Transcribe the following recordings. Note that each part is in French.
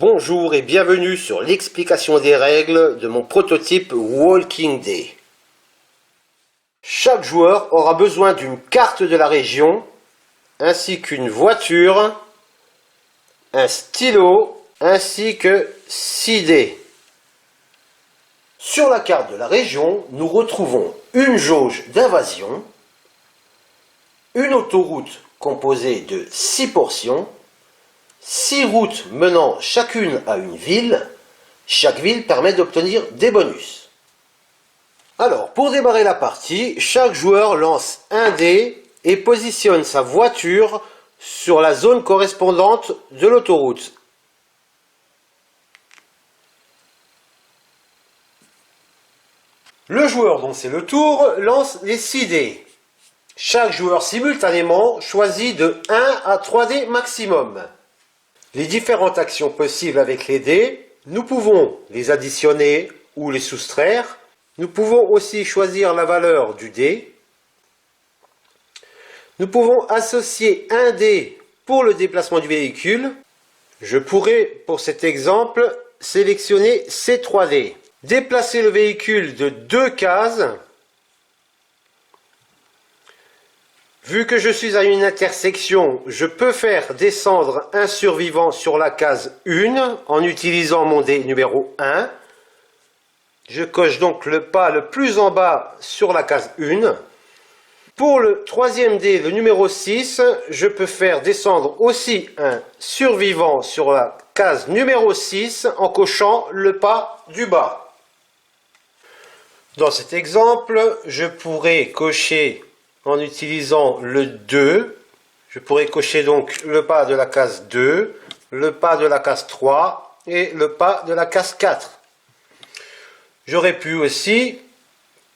Bonjour et bienvenue sur l'explication des règles de mon prototype Walking Day. Chaque joueur aura besoin d'une carte de la région, ainsi qu'une voiture, un stylo, ainsi que 6 dés. Sur la carte de la région, nous retrouvons une jauge d'invasion, une autoroute composée de 6 portions, 6 routes menant chacune à une ville. Chaque ville permet d'obtenir des bonus. Alors, pour démarrer la partie, chaque joueur lance un dé et positionne sa voiture sur la zone correspondante de l'autoroute. Le joueur dont c'est le tour lance les 6 dés. Chaque joueur simultanément choisit de 1 à 3 dés maximum. Les différentes actions possibles avec les dés, nous pouvons les additionner ou les soustraire. Nous pouvons aussi choisir la valeur du dé. Nous pouvons associer un dé pour le déplacement du véhicule. Je pourrais, pour cet exemple, sélectionner ces 3 dés. Déplacer le véhicule de 2 cases. Vu que je suis à une intersection, je peux faire descendre un survivant sur la case 1 en utilisant mon dé numéro 1. Je coche donc le pas le plus en bas sur la case 1. Pour le troisième dé, le numéro 6, je peux faire descendre aussi un survivant sur la case numéro 6 en cochant le pas du bas. Dans cet exemple, je pourrais cocher en utilisant le 2, je pourrais cocher donc le pas de la case 2, le pas de la case 3 et le pas de la case 4. J'aurais pu aussi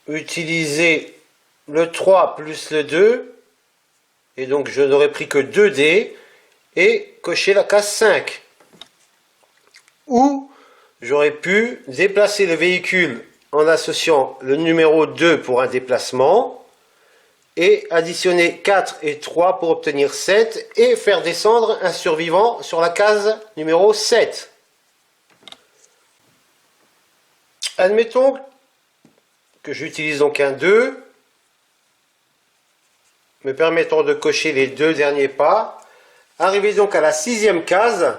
utiliser le 3 plus le 2, et donc je n'aurais pris que 2 dés, et cocher la case 5. Ou j'aurais pu déplacer le véhicule en associant le numéro 2 pour un déplacement, et additionner 4 et 3 pour obtenir 7 et faire descendre un survivant sur la case numéro 7. Admettons que j'utilise donc un 2, me permettant de cocher les 2 derniers pas. Arrivé donc à la 6e case,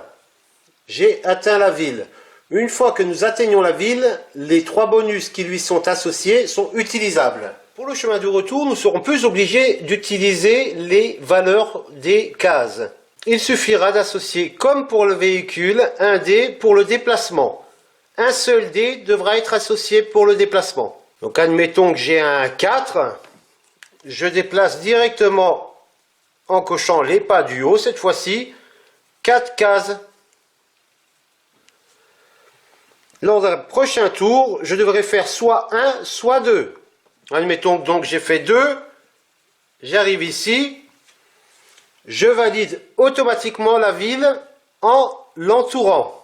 j'ai atteint la ville. Une fois que nous atteignons la ville, les 3 bonus qui lui sont associés sont utilisables. Pour le chemin du retour, nous serons plus obligés d'utiliser les valeurs des cases. Il suffira d'associer, comme pour le véhicule, un dé pour le déplacement. Un seul dé devra être associé pour le déplacement. Donc admettons que j'ai un 4. Je déplace directement en cochant les pas du haut, cette fois-ci, 4 cases. Lors d'un prochain tour, je devrais faire soit 1, soit 2. Admettons donc j'ai fait 2, j'arrive ici, je valide automatiquement la ville en l'entourant.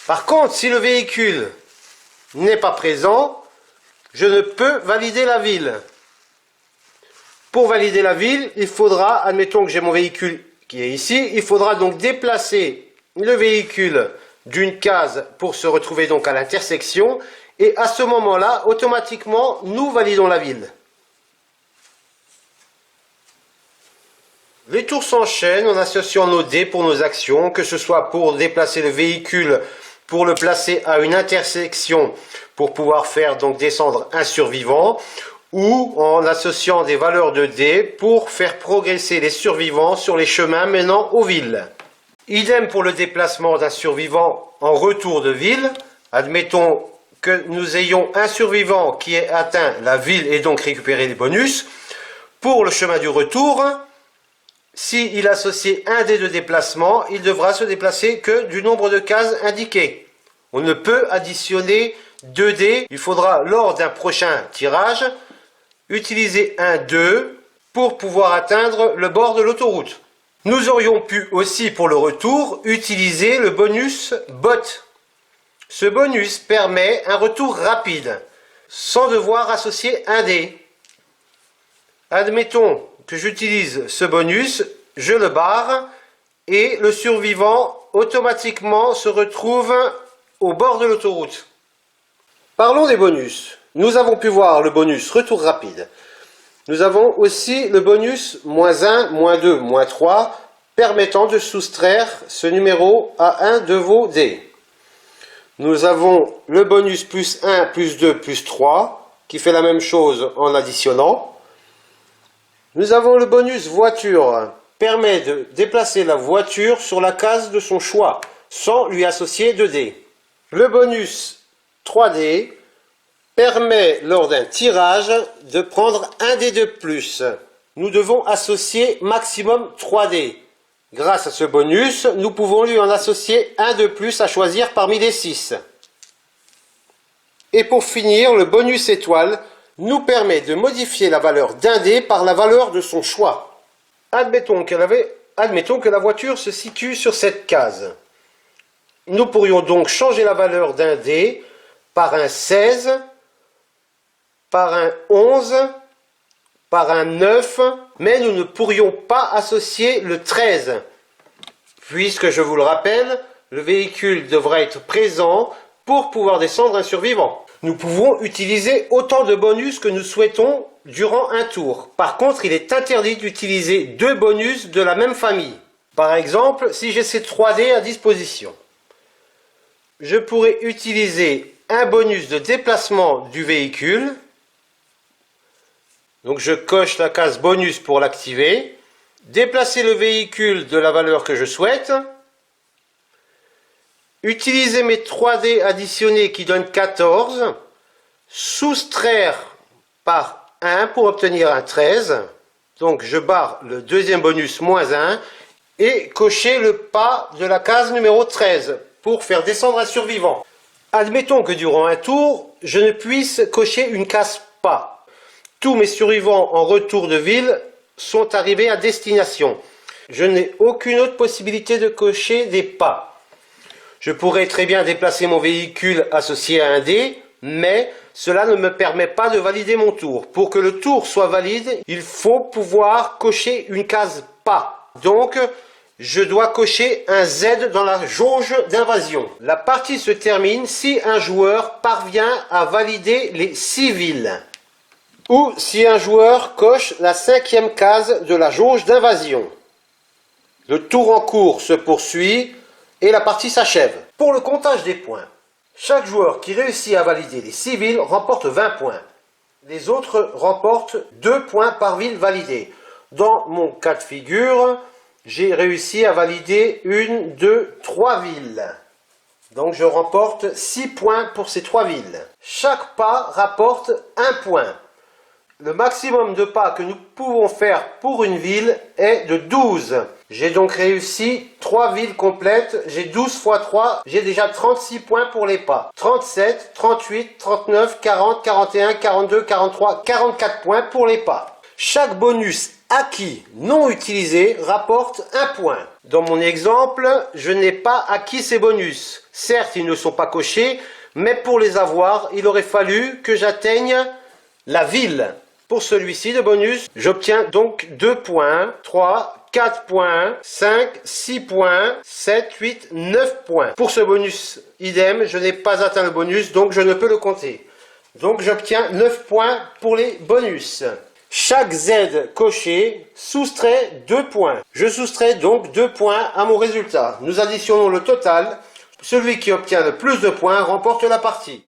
Par contre, si le véhicule n'est pas présent, je ne peux valider la ville. Pour valider la ville, il faudra, admettons que j'ai mon véhicule qui est ici, il faudra donc déplacer le véhicule d'une case pour se retrouver donc à l'intersection. Et à ce moment-là, automatiquement, nous validons la ville. Les tours s'enchaînent en associant nos dés pour nos actions, que ce soit pour déplacer le véhicule, pour le placer à une intersection, pour pouvoir faire donc descendre un survivant, ou en associant des valeurs de dés pour faire progresser les survivants sur les chemins menant aux villes. Idem pour le déplacement d'un survivant en retour de ville. Admettons que nous ayons un survivant qui ait atteint la ville et donc récupéré les bonus. Pour le chemin du retour, s'il associe un dé de déplacement, il devra se déplacer que du nombre de cases indiquées. On ne peut additionner 2 dés. Il faudra, lors d'un prochain tirage, utiliser un 2 pour pouvoir atteindre le bord de l'autoroute. Nous aurions pu aussi, pour le retour, utiliser le bonus bot. Ce bonus permet un retour rapide, sans devoir associer un dé. Admettons que j'utilise ce bonus, je le barre et le survivant automatiquement se retrouve au bord de l'autoroute. Parlons des bonus. Nous avons pu voir le bonus retour rapide. Nous avons aussi le bonus -1, -2, -3 permettant de soustraire ce numéro à un de vos dés. Nous avons le bonus +1, +2, +3 qui fait la même chose en additionnant. Nous avons le bonus voiture, permet de déplacer la voiture sur la case de son choix, sans lui associer de dés. Le bonus 3D permet, lors d'un tirage, de prendre un dé de plus. Nous devons associer maximum 3 dés. Grâce à ce bonus, nous pouvons lui en associer un de plus à choisir parmi les 6. Et pour finir, le bonus étoile nous permet de modifier la valeur d'un dé par la valeur de son choix. Admettons que la voiture se situe sur cette case. Nous pourrions donc changer la valeur d'un dé par un 16, par un 11, par un 9, mais nous ne pourrions pas associer le 13, puisque, je vous le rappelle, le véhicule devra être présent pour pouvoir descendre un survivant. Nous pouvons utiliser autant de bonus que nous souhaitons durant un tour. Par contre, il est interdit d'utiliser 2 bonus de la même famille. Par exemple, si j'ai ces 3 dés à disposition, je pourrais utiliser un bonus de déplacement du véhicule. Donc je coche la case bonus pour l'activer. Déplacer le véhicule de la valeur que je souhaite. Utiliser mes 3 dés additionnés qui donnent 14. Soustraire par 1 pour obtenir un 13. Donc je barre le deuxième bonus -1 et cocher le pas de la case numéro 13 pour faire descendre un survivant. Admettons que durant un tour, je ne puisse cocher une case pas. Tous mes survivants en retour de ville sont arrivés à destination. Je n'ai aucune autre possibilité de cocher des pas. Je pourrais très bien déplacer mon véhicule associé à un dé, mais cela ne me permet pas de valider mon tour. Pour que le tour soit valide, il faut pouvoir cocher une case pas. Donc, je dois cocher un Z dans la jauge d'invasion. La partie se termine si un joueur parvient à valider les 6 villes. Ou si un joueur coche la 5e case de la jauge d'invasion. Le tour en cours se poursuit et la partie s'achève. Pour le comptage des points, chaque joueur qui réussit à valider les 6 villes remporte 20 points. Les autres remportent 2 points par ville validée. Dans mon cas de figure, j'ai réussi à valider 1, 2, 3 villes. Donc je remporte 6 points pour ces 3 villes. Chaque pas rapporte 1 point. Le maximum de pas que nous pouvons faire pour une ville est de 12. J'ai donc réussi 3 villes complètes. J'ai 12 x 3. J'ai déjà 36 points pour les pas. 37, 38, 39, 40, 41, 42, 43, 44 points pour les pas. Chaque bonus acquis non utilisé rapporte 1 point. Dans mon exemple, je n'ai pas acquis ces bonus. Certes, ils ne sont pas cochés, mais pour les avoir, il aurait fallu que j'atteigne la ville. Pour celui-ci de bonus, j'obtiens donc 2 points, 3, 4 points, 5, 6 points, 7, 8, 9 points. Pour ce bonus, idem, je n'ai pas atteint le bonus, donc je ne peux le compter. Donc j'obtiens 9 points pour les bonus. Chaque Z coché soustrait 2 points. Je soustrais donc 2 points à mon résultat. Nous additionnons le total. Celui qui obtient le plus de points remporte la partie.